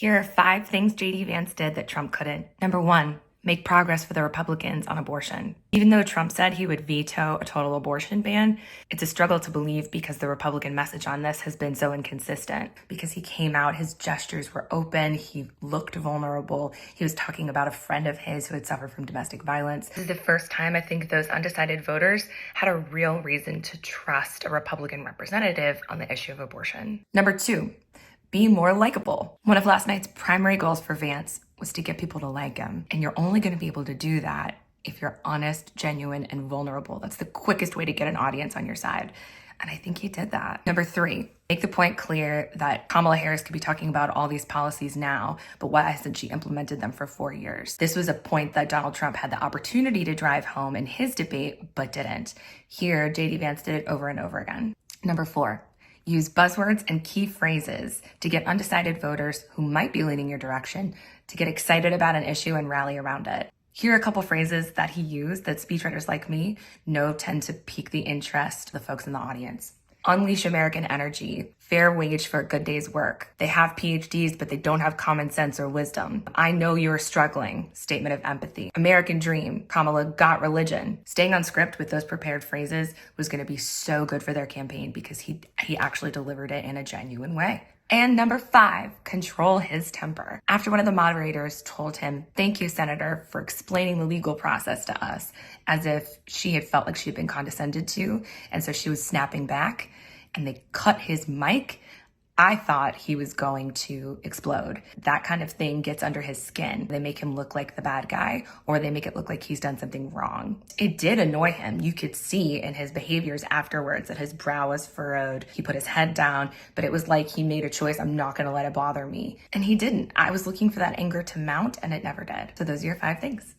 Here are 5 things JD Vance did that Trump couldn't. Number 1, make progress for the Republicans on abortion. Even though Trump said he would veto a total abortion ban, it's a struggle to believe because the Republican message on this has been so inconsistent. Because he came out, his gestures were open, he looked vulnerable, he was talking about a friend of his who had suffered from domestic violence. This is the first time I think those undecided voters had a real reason to trust a Republican representative on the issue of abortion. Number 2, be more likable. One of last night's primary goals for Vance was to get people to like him. And you're only going to be able to do that if you're honest, genuine, and vulnerable. That's the quickest way to get an audience on your side. And I think he did that. Number 3, make the point clear that Kamala Harris could be talking about all these policies now, but why hasn't she implemented them for 4 years? This was a point that Donald Trump had the opportunity to drive home in his debate, but didn't. Here, JD Vance did it over and over again. Number 4, use buzzwords and key phrases to get undecided voters who might be leaning your direction to get excited about an issue and rally around it. Here are a couple phrases that he used that speechwriters like me know tend to pique the interest of the folks in the audience. Unleash American energy, fair wage for a good day's work. They have PhDs, but they don't have common sense or wisdom. I know you're struggling, statement of empathy. American dream, Kamala got religion. Staying on script with those prepared phrases was going to be so good for their campaign because he actually delivered it in a genuine way. And number 5, control his temper. After one of the moderators told him, "Thank you, Senator, for explaining the legal process to us," as if she had felt like she had been condescended to, and so she was snapping back, and they cut his mic, I thought he was going to explode. That kind of thing gets under his skin. They make him look like the bad guy, or they make it look like he's done something wrong. It did annoy him. You could see in his behaviors afterwards that his brow was furrowed. He put his head down, but it was like he made a choice. I'm not going to let it bother me. And he didn't. I was looking for that anger to mount, and it never did. So those are your 5 things.